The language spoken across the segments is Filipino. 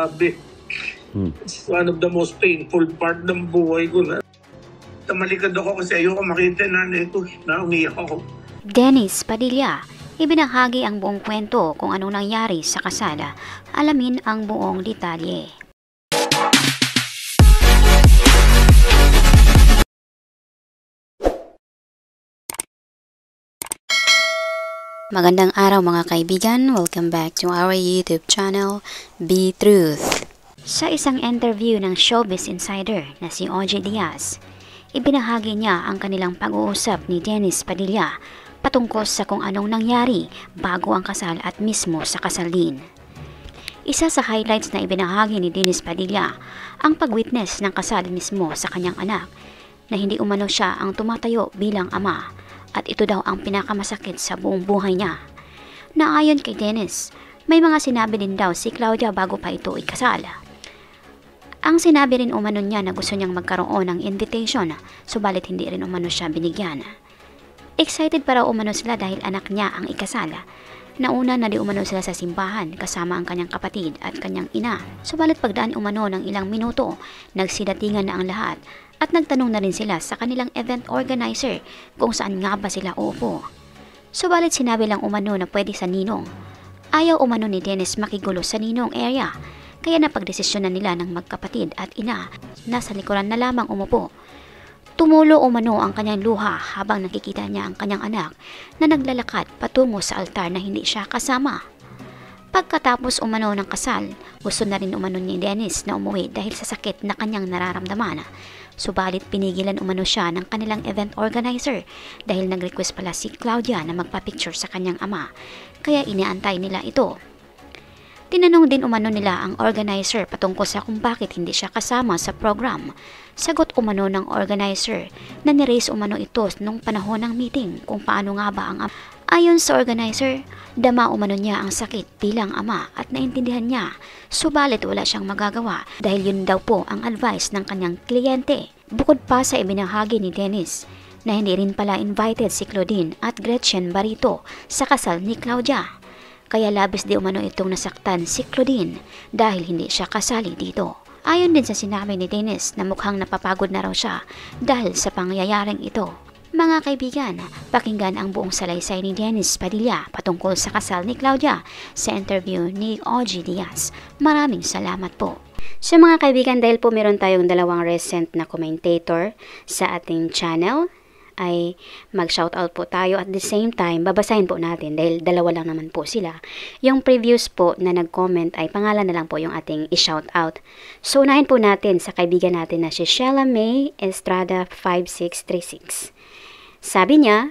Sabi, it's one of the most painful part ng buhay ko na. Tamalikad ako kasi ayoko makita na ito na umiyak ako. Dennis Padilla, ibinahagi ang buong kwento kung anong nangyari sa kasal. Alamin ang buong detalye. Magandang araw mga kaibigan, welcome back to our YouTube channel, Be Truth. Sa isang interview ng Showbiz Insider na si OG Diaz, ibinahagi niya ang kanilang pag-uusap ni Dennis Padilla patungkol sa kung anong nangyari bago ang kasal at mismo sa kasal din. Isa sa highlights na ibinahagi ni Dennis Padilla ang pag-witness ng kasal mismo sa kanyang anak na hindi umano siya ang tumatayo bilang ama. At ito daw ang pinakamasakit sa buong buhay niya. Na ayon kay Dennis, may mga sinabi din daw si Claudia bago pa ito ikasal. Ang sinabi rin umano niya na gusto niyang magkaroon ng invitation, subalit hindi rin umano siya binigyan. Excited para umano sila dahil anak niya ang ikasal. Nauna na di umano sila sa simbahan kasama ang kanyang kapatid at kanyang ina. Subalit pagdaan umano ng ilang minuto, nagsidatingan na ang lahat. At nagtanong na rin sila sa kanilang event organizer kung saan nga ba sila uupo. Subalit sinabi lang umano na pwede sa ninong. Ayaw umano ni Dennis makigulo sa ninong area, kaya napagdesisyon na nila ng magkapatid at ina na sa likuran na lamang umupo. Tumulo umano ang kanyang luha habang nakikita niya ang kanyang anak na naglalakad patungo sa altar na hindi siya kasama. Pagkatapos umano ng kasal, gusto na rin umano ni Dennis na umuwi dahil sa sakit na kanyang nararamdaman. Subalit pinigilan umano siya ng kanilang event organizer dahil nag-request pala si Claudia na magpa-picture sa kanyang ama, kaya inaantay nila ito. Tinanong din umano nila ang organizer patungkol sa kung bakit hindi siya kasama sa program. Sagot umano ng organizer na niraise umano ito nung panahon ng meeting kung paano nga ba ang ama. Ayon sa organizer, dama umano niya ang sakit bilang ama at naintindihan niya, subalit wala siyang magagawa dahil yun daw po ang advice ng kanyang kliyente. Bukod pa sa ibinahagi ni Dennis na hindi rin pala invited si Claudine at Gretchen Barito sa kasal ni Claudia. Kaya labis di umano itong nasaktan si Claudine dahil hindi siya kasali dito. Ayon din sa sinabi ni Dennis na mukhang napapagod na raw siya dahil sa pangyayaring ito. Mga kaibigan, pakinggan ang buong salaysay ni Dennis Padilla patungkol sa kasal ni Claudia sa interview ni OG Diaz. Maraming salamat po. So mga kaibigan, dahil po meron tayong dalawang recent na commentator sa ating channel, ay mag-shoutout po tayo at the same time babasahin po natin dahil dalawa lang naman po sila. Yung previous po na nag-comment ay pangalan na lang po yung ating i-shoutout. So unahin po natin sa kaibigan natin na si Sheila May Estrada 5636. Sabi niya,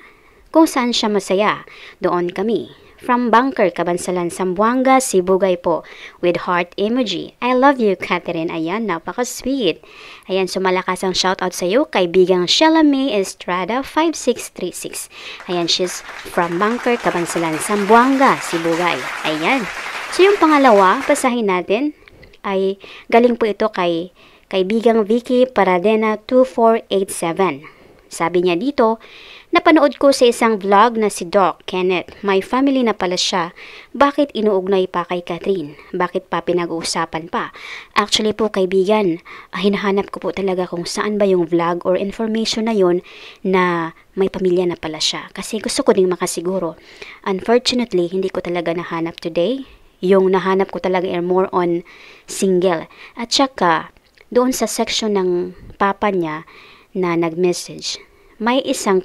kung saan siya masaya, doon kami. From Bunker, Cabansalan, Zamboanga, Sibugay po, with heart emoji. I love you, Catherine. Ayan, napaka-sweet. Ayan, sumalakas ang shoutout sa iyo, kaibigang Sheila May Estrada 5636. Ayan, she's from Bunker, Cabansalan, Zamboanga, Sibugay. Ayan. So yung pangalawa, basahin natin, ay galing po ito kay kaibigang Vicky Paradena 2487. Sabi niya dito, napanood ko sa isang vlog na si Doc Kenneth. May family na pala siya. Bakit inuugnay pa kay Catherine? Bakit pa pinag-uusapan pa? Actually po kaibigan, hinahanap ko po talaga kung saan ba yung vlog or information na yon na may pamilya na pala siya. Kasi gusto ko ding makasiguro. Unfortunately, hindi ko talaga nahanap today. Yung nahanap ko talaga ay more on single. At saka, doon sa section ng papa niya, na nag-message. May isang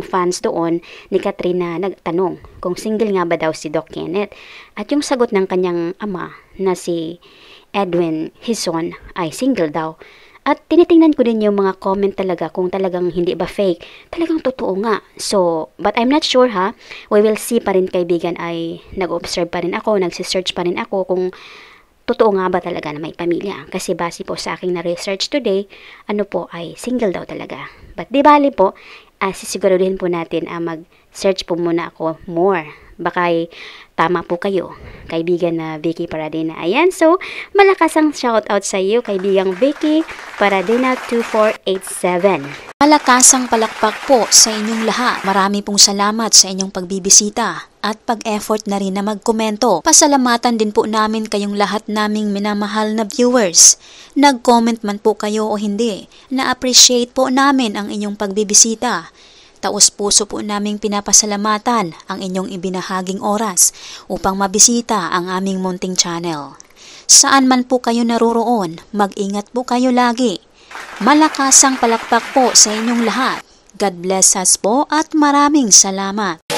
fans doon ni Katrina nagtanong kung single nga ba daw si Doc Kenneth. At yung sagot ng kanyang ama na si Edwin Hison ay single daw. At tinitingnan ko din yung mga comment talaga kung talagang hindi ba fake. Talagang totoo nga. So, but I'm not sure ha. We will see pa rin kaibigan ay nag-observe pa rin ako, nagsisearch pa rin ako kung totoo nga ba talaga na may pamilya? Kasi base po sa aking na-research today, ano po ay single daw talaga. But di bali po, sisiguraduhin po natin mag-search po muna ako more Baka tama po kayo, kaibigan na Vicky Paradena. Ayan, so malakas ang shoutout sa iyo, kaibigang Vicky Paradena 2487. Malakasang palakpak po sa inyong lahat. Marami pong salamat sa inyong pagbibisita at pag-effort na rin na magkomento. Pasalamatan din po namin kayong lahat naming minamahal na viewers. Nag-comment man po kayo o hindi, na-appreciate po namin ang inyong pagbibisita. Taos puso po naming pinapasalamatan ang inyong ibinahaging oras upang mabisita ang aming munting channel. Saan man po kayo naroroon, mag-ingat po kayo lagi. Malakasang palakpak po sa inyong lahat. God bless us po at maraming salamat.